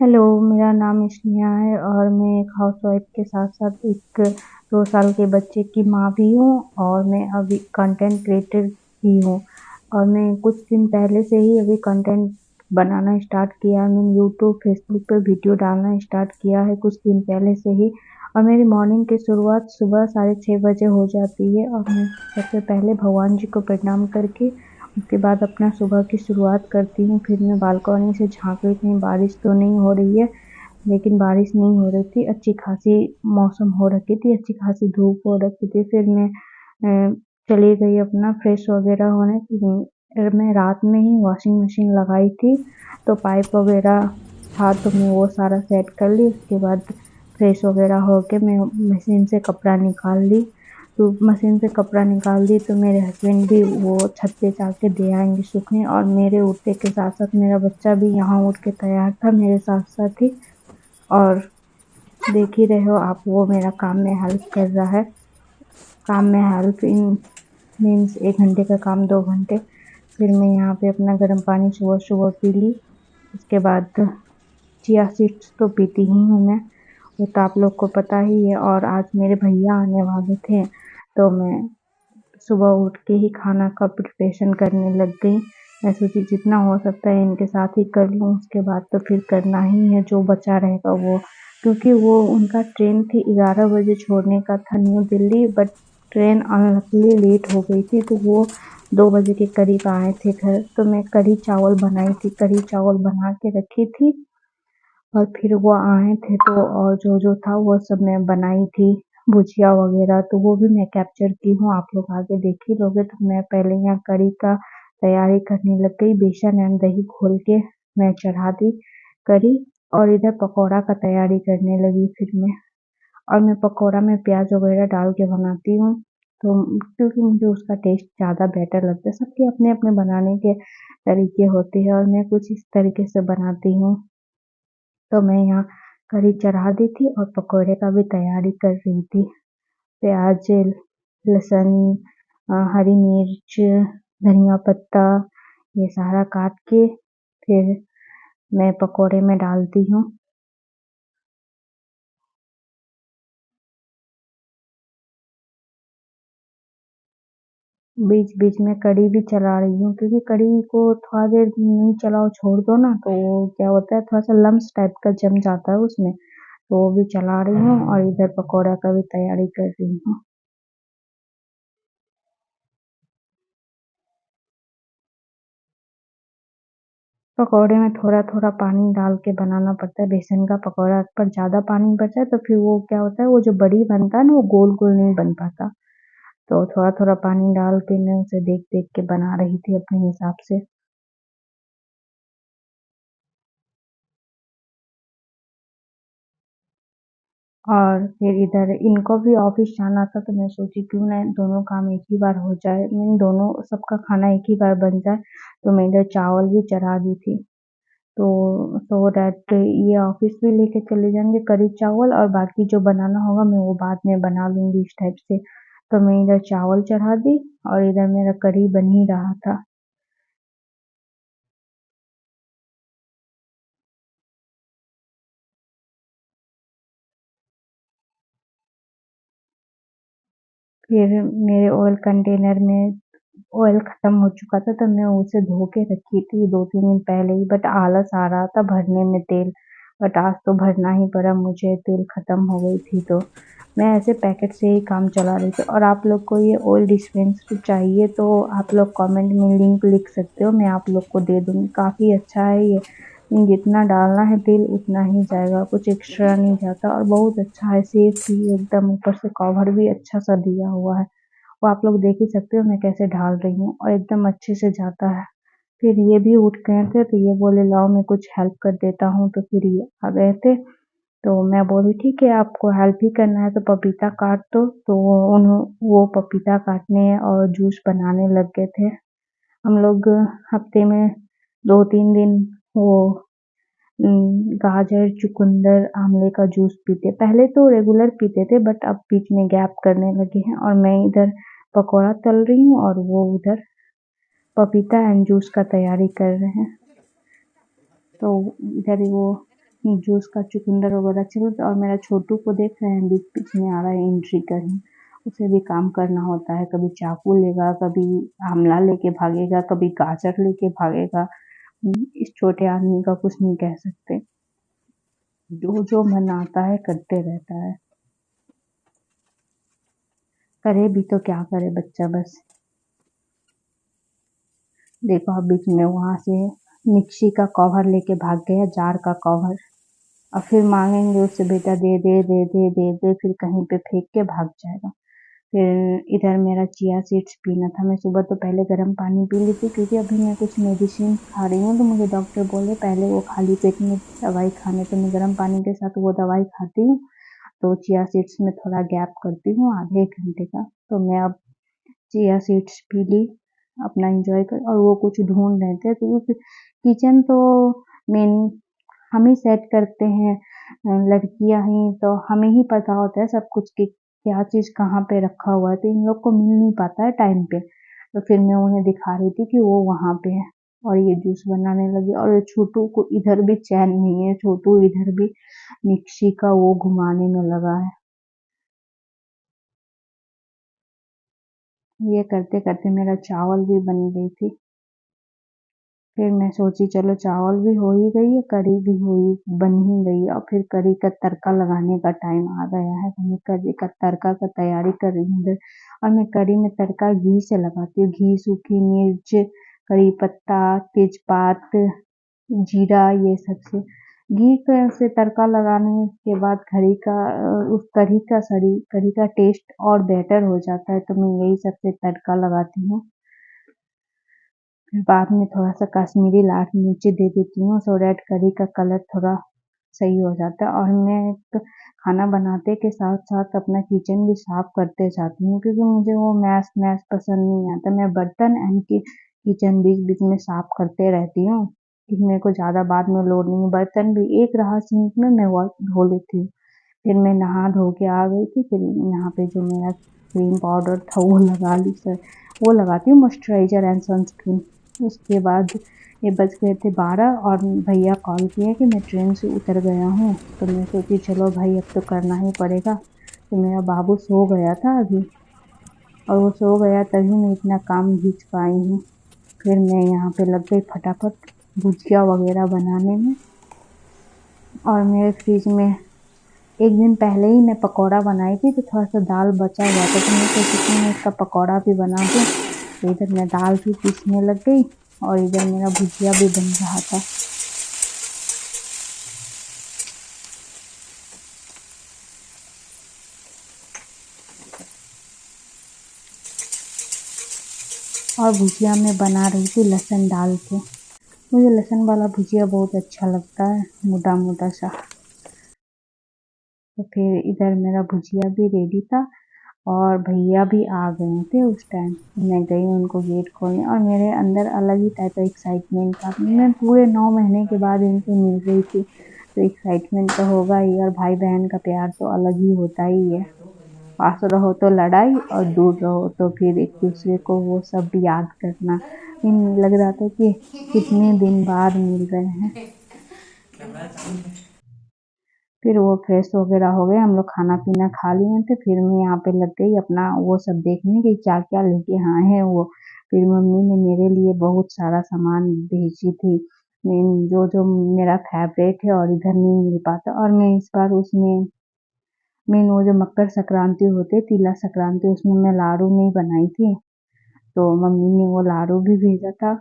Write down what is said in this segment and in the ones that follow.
Hello, मेरा नाम इस्मिया है और मैं एक हाउसवाइफ़ के साथ-साथ एक 2 साल के बच्चे की माँ भी हूँ और मैं अभी कंटेंट क्रिएटर भी हूँ। और मैं कुछ दिन पहले से ही अभी कंटेंट बनाना स्टार्ट किया है। मैंने यूट्यूब, फेसबुक पे वीडियो डालना स्टार्ट किया है कुछ दिन पहले से ही। और मेरी मॉर्निंग की शुरुआत सुबह 6:30 बजे हो जाती है और मैं सबसे पहले भगवान जी को प्रणाम करके उसके बाद अपना सुबह की शुरुआत करती हूँ। फिर मैं बालकनी से झाँक रही कहीं बारिश तो नहीं हो रही है, लेकिन बारिश नहीं हो रही थी, अच्छी खासी मौसम हो रखी थी, अच्छी खासी धूप हो रखी थी। फिर मैं चली गई अपना फ्रेश वगैरह होने। मैं रात में ही वॉशिंग मशीन लगाई थी, तो पाइप वगैरह था तो मैं वो सारा सेट कर ली। उसके बाद फ्रेश वगैरह होके मैं मशीन से कपड़ा निकाल ली। तो मशीन से कपड़ा निकाल दी तो मेरे हस्बैंड भी वो छत पे जाके दे आएँगे सूखने। और मेरे उठने के साथ-साथ मेरा बच्चा भी यहाँ उठ के तैयार था मेरे साथ-साथ ही। और देख ही रहे हो आप, वो मेरा काम में हेल्प कर रहा है। काम में हेल्प इन मीन्स 1 घंटे का काम 2 घंटे। फिर मैं यहाँ पे अपना गर्म पानी सुबह-सुबह पी ली। उसके बाद चिया सीड्स तो पीती ही हूँ मैं, वो तो आप लोग को पता ही है। और आज मेरे भैया आने वाले थे, तो मैं सुबह उठ के ही खाना का प्रिपरेशन करने लग गई। मैं सोची जितना हो सकता है इनके साथ ही कर लूँ, उसके बाद तो फिर करना ही है जो बचा रहेगा वो। क्योंकि वो उनका ट्रेन थी 11 बजे छोड़ने का था new Delhi, but train unluckily late हो गई थी तो वो 2 बजे के करीब आए थे घर। तो मैं कढ़ी चावल बनाई थी, कढ़ी चावल बना के रखी थी और फिर वो आए थे तो और जो था वो सब मैं बनाई थी, भुजिया वगैरह तो वो भी मैं कैप्चर की हूँ, आप लोग आगे देख ही लोगे। तो मैं पहले यहाँ कढ़ी का तैयारी करने लग गई, बेसन एंड दही घोल के मैं चढ़ा दी कढ़ी। और इधर पकौड़ा का तैयारी करने लगी फिर मैं। और मैं पकौड़ा में प्याज वगैरह डाल के बनाती हूँ, तो क्योंकि मुझे उसका टेस्ट ज़्यादा बेटर लगता है। सबके अपने-अपने बनाने के तरीके होते हैं और मैं कुछ इस तरीके से बनाती हूँ। तो मैं यहाँ कढ़ी चढ़ा दी थी और पकौड़े का भी तैयारी कर रही थी। प्याज, लहसुन, हरी मिर्च, धनिया पत्ता ये सारा काट के फिर मैं पकौड़े में डालती हूँ। बीच-बीच में कढ़ी भी चला रही हूँ, क्योंकि कढ़ी को थोड़ा देर नहीं चलाओ छोड़ दो ना तो वो क्या होता है थोड़ा-सा लम्स टाइप का जम जाता है उसमें। तो वो भी चला रही हूँ और इधर पकौड़ा का भी तैयारी कर रही हूँ। पकौड़े में थोड़ा-थोड़ा पानी डाल के बनाना पड़ता है बेसन का पकौड़ा, पर ज़्यादा पानी बच जाए तो फिर वो क्या होता है वो जो बड़ी बनता है ना वो गोल-गोल नहीं बन पाता। तो थोड़ा-थोड़ा पानी डाल के मैं उसे देख-देख के बना रही थी अपने हिसाब से। और फिर इधर इनको भी ऑफ़िस जाना था तो मैं सोची क्यों ना दोनों काम एक ही बार हो जाए, दोनों सबका खाना एक ही बार बन जाए। तो मैं इधर चावल भी चढ़ा दी थी। तो सो दैट ये ऑफ़िस भी लेके चले जाएँगे कढ़ी चावल और बाकी जो बनाना होगा मैं वो बाद में बना लूँगी इस टाइप से। तो मैं इधर चावल चढ़ा दी और इधर मेरा कढ़ी बन ही रहा था। फिर मेरे ऑयल कंटेनर में ऑयल ख़त्म हो चुका था तो मैं उसे धो के रखी थी 2-3 दिन पहले ही, बट आलस आ रहा था भरने में तेल। बट आज तो भरना ही पड़ा मुझे, तेल ख़त्म हो गई थी तो मैं ऐसे पैकेट से ही काम चला रही थी। और आप लोग को ये ऑयल डिस्पेंसर चाहिए तो आप लोग कमेंट में लिंक लिख सकते हो, मैं आप लोग को दे दूँगी। काफ़ी अच्छा है ये, जितना डालना है तेल उतना ही जाएगा, कुछ एक्स्ट्रा नहीं जाता और बहुत अच्छा है, सेफ भी है एकदम, ऊपर से कवर भी अच्छा-सा दिया हुआ है। वो आप लोग देख ही सकते हो मैं कैसे ढाल रही हूँ और एकदम अच्छे से जाता है। फिर ये भी उठ गए थे तो ये बोले लाओ मैं कुछ हेल्प कर देता हूँ, तो फिर ये आ गए थे। तो मैं बोली ठीक है आपको हेल्प ही करना है तो पपीता काट दो, तो वो पपीता काटने और जूस बनाने लग गए थे। हम लोग हफ्ते में 2-3 दिन वो गाजर, चुकंदर, आँवले का जूस पीते। पहले तो रेगुलर पीते थे बट अब बीच में गैप करने लगे हैं। और मैं इधर पकौड़ा तल रही हूँ और वो उधर पपीता एंड जूस का तैयारी कर रहे हैं। तो इधर वो जूस का चुकंदर वगैरह चल रहा, और मेरा छोटू को देख रहे हैं बीच बीच में आ रहा है एंट्री करने। उसे भी काम करना होता है, कभी चाकू लेगा, कभी आंवला लेके भागेगा, कभी गाजर लेके भागेगा। इस छोटे आदमी का कुछ नहीं कह सकते, जो जो मन आता है करते रहता है। करे भी तो क्या करे बच्चा, बस। देखो अब बीच में वहां से मिक्सी का कवर लेके भाग गया, जार का कवर। और फिर मांगेंगे उससे, बेटा दे दे दे दे दे दे, फिर कहीं पे फेंक के भाग जाएगा। फिर इधर मेरा चिया सीड्स पीना था। मैं सुबह तो पहले गर्म पानी पी ली थी, क्योंकि अभी मैं कुछ मेडिसिन खा रही हूँ, तो मुझे डॉक्टर बोले पहले वो खाली पेट में दवाई खाने, तो मैं गर्म पानी के साथ वो दवाई खाती हूँ। तो चिया सीड्स में थोड़ा गैप करती हूँ, आधे एक घंटे का। तो मैं अब चिया सीड्स पी ली, अपना एंजॉय कर। और वो कुछ ढूंढ रहे थे, क्योंकि किचन तो मेन हम ही सेट करते हैं, लड़कियां ही तो हमें ही पता होता है सब कुछ कि क्या चीज कहाँ पे रखा हुआ है, तो इन लोग को मिल नहीं पाता है टाइम पे। तो फिर मैं उन्हें दिखा रही थी कि वो वहां पे है, और ये जूस बनाने लगी। और छोटू को इधर भी चैन नहीं है, छोटू इधर भी मिक्सी का वो घुमाने में लगा है। ये करते करते मेरा चावल भी बन गई थी। फिर मैं सोची चलो चावल भी हो ही गई है, करी भी बन ही गई है, और फिर करी का तड़का लगाने का टाइम आ गया है। तो मैं करी का तड़का का तैयारी कर रही हूँ इधर। और मैं करी में तड़का घी से लगाती हूँ, घी, सूखी मिर्च, करी पत्ता, तेजपात, जीरा, ये सब से घी से तड़का लगाने के बाद उस करी का टेस्ट और बेटर हो जाता है। तो मैं यही सबसे तड़का लगाती हूँ। फिर बाद में थोड़ा सा कश्मीरी लाल मिर्च दे देती हूँ, सो डेट करी का कलर थोड़ा सही हो जाता है। और मैं तो खाना बनाते के साथ साथ अपना किचन भी साफ करते जाती हूँ, क्योंकि मुझे वो मैस मैस पसंद नहीं आता। मैं बर्तन एंड किचन बीच बीच में साफ करते रहती हूँ, कि मेरे को ज़्यादा बाद में लोड नहीं। बर्तन भी एक रहा सिंक में, मैं वो धो लेती हूँ। फिर मैं नहा धो के आ गई थी, फिर यहाँ पे जो मेरा क्रीम पाउडर था वो लगा ली सर, वो लगाती हूँ, मॉइस्चराइजर एंड सनस्क्रीन। उसके बाद ये बज गए थे 12, और भैया कॉल किए कि मैं ट्रेन से उतर गया हूँ। तो मैं सोची चलो भाई अब तो करना ही पड़ेगा। तो मेरा बाबू सो गया था अभी, और वो सो गया तभी मैं इतना काम खींच पाई हूँ। फिर मैं यहाँ पे लग गई फटाफट भुजिया वगैरह बनाने में। और मेरे फ्रिज में एक दिन पहले ही मैं पकौड़ा बनाई थी, तो थोड़ा सा दाल बचा हुआ था, तो मैं सोची कि मैं इसका पकौड़ा भी बना दूँ। तो इधर मैं दाल भी पीसने लग गई, और इधर मेरा भुजिया भी बन रहा था। और भुजिया मैं बना रही थी लहसुन डाल के। मुझे लहसुन वाला भुजिया बहुत अच्छा लगता है, मोटा मोटा सा। तो फिर इधर मेरा भुजिया भी रेडी था, और भैया भी आ गए थे उस टाइम। मैं गई उनको गेट खोलने, और मेरे अंदर अलग ही टाइप का एक्साइटमेंट था। मैं पूरे 9 महीने के बाद इनसे मिल रही थी, तो एक्साइटमेंट तो होगा ही। और भाई बहन का प्यार तो अलग ही होता ही है। पास रहो तो लड़ाई, और दूर रहो तो फिर एक दूसरे को वो सब याद करना। इन लग रहा था कि कितने दिन बाद मिल रहे हैं। फिर वो फ्रेश वगैरह हो गए, हम लोग खाना पीना खा लिए थे। फिर मैं यहाँ पे लग गई अपना वो सब देखने की क्या क्या लेके आए हैं वो। फिर मम्मी ने मेरे लिए बहुत सारा सामान भेजी थी, जो जो मेरा फेवरेट है और इधर नहीं मिल पाता। और मैं इस बार उसमें वो जो मकर संक्रांति होते, तिला संक्रांति, उसमें मैं लाडू नहीं बनाई थी, तो मम्मी ने वो लाडू भी भेजा था।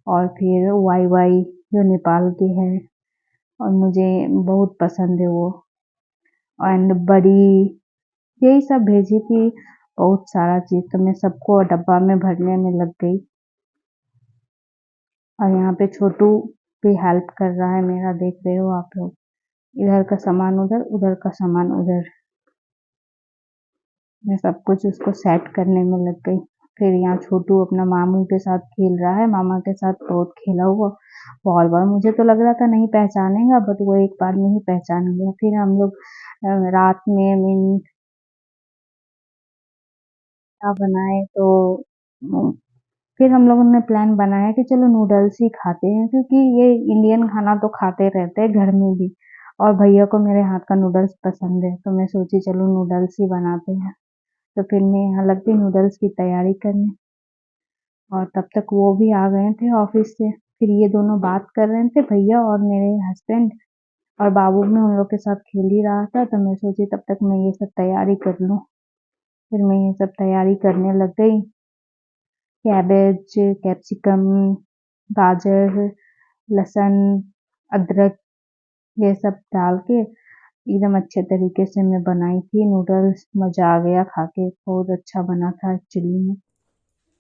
और फिर वाई वाई जो नेपाल के हैं, और मुझे बहुत पसंद है वो। एंड बड़ी, यही सब भेजी थी, बहुत सारा चीज। तो मैं सबको डब्बा में भरने में लग गई। और यहाँ पे छोटू भी हेल्प कर रहा है मेरा, देख रहे हो आप लोग। इधर का सामान उधर, उधर का सामान उधर, मैं सब कुछ उसको सेट करने में लग गई। फिर यहाँ छोटू अपना मामू के साथ खेल रहा है, मामा के साथ बहुत खेला हुआ बॉल बॉल। मुझे तो लग रहा था नहीं पहचानेगा, बट वो एक बार में ही पहचान गया। फिर हम लोग रात में मीठा बनाए, तो फिर हम लोगों ने प्लान बनाया कि चलो नूडल्स ही खाते हैं, क्योंकि ये इंडियन खाना तो खाते रहते हैं घर में भी, और भैया को मेरे हाथ का नूडल्स पसंद है, तो मैं सोची चलो नूडल्स ही बनाते हैं। तो फिर मैं यहाँ लग गई नूडल्स की तैयारी करने, और तब तक वो भी आ गए थे ऑफिस से। फिर ये दोनों बात कर रहे थे, भैया और मेरे हस्बैंड, और बाबू भी उन लोग के साथ खेल ही रहा था, तो मैं सोची तब तक मैं ये सब तैयारी कर लूँ। फिर मैं ये सब तैयारी करने लग गई। कैबेज, कैप्सिकम, गाजर, लहसुन, अदरक, ये सब डाल के एकदम अच्छे तरीके से मैं बनाई थी नूडल्स। मज़ा आ गया खा के, बहुत अच्छा बना था एक्चुअली में।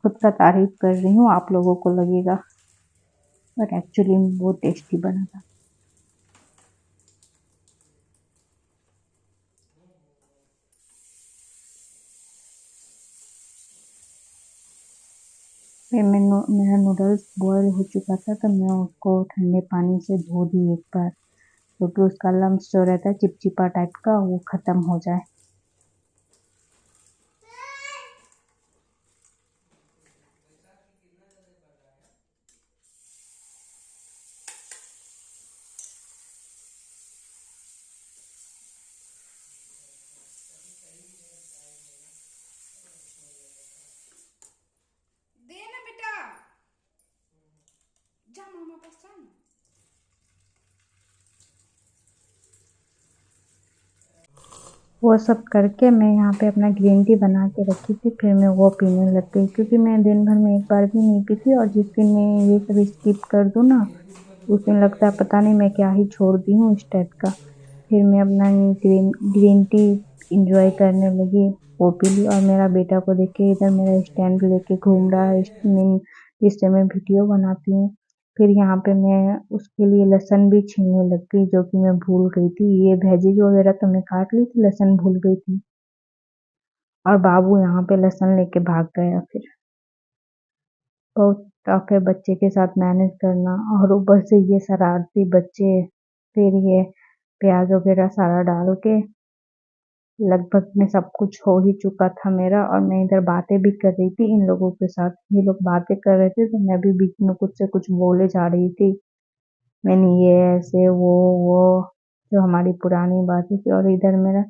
खुद का तारीफ कर रही हूँ, आप लोगों को लगेगा, बट एक्चुअली में बहुत टेस्टी बना था। फिर मेरा नूडल्स बॉयल हो चुका था, तो मैं उसको ठंडे पानी से धो दी एक बार, क्योंकि उसका लम्स जो रहता है चिपचिपा टाइप का, वो ख़त्म हो जाए। दे ना बेटा, जा मामा पास जा ना। वो सब करके मैं यहाँ पे अपना ग्रीन टी बना के रखी थी, फिर मैं वो पीने लग गई, क्योंकि मैं दिन भर में एक बार भी नहीं पीती, और जिस दिन मैं ये सब स्किप कर दूँ ना, उस दिन लगता है पता नहीं मैं क्या ही छोड़ दी हूँ इस टाइप का। फिर मैं अपना ग्रीन टी इंजॉय करने लगी, वो पी ली, और मेरा बेटा को देख के इधर मेरा स्टैंड लेके घूम रहा है, जिससे मैं वीडियो बनाती हूँ। फिर यहाँ पे मैं उसके लिए लहसुन भी छीलने लग गई, जो कि मैं भूल गई थी। ये वेजीज वगैरह तो मैं काट ली थी, लहसुन भूल गई थी, और बाबू यहाँ पे लहसुन लेके भाग गया। फिर बहुत टफ है बच्चे के साथ मैनेज करना, और ऊपर से ये शरारती बच्चे। फिर ये प्याज वगैरह सारा डाल के लगभग में सब कुछ हो ही चुका था मेरा, और मैं इधर बातें भी कर रही थी इन लोगों के साथ। ये लोग बातें कर रहे थे, तो मैं भी बीच में कुछ से कुछ बोले जा रही थी। मैंने ये ऐसे वो जो हमारी पुरानी बातें थी। और इधर मेरा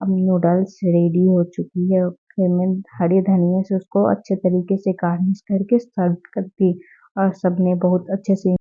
अब नूडल्स रेडी हो चुकी है। फिर मैं हरी धनिया से उसको अच्छे तरीके से गार्निश करके सर्व कर दी, और सबने बहुत अच्छे से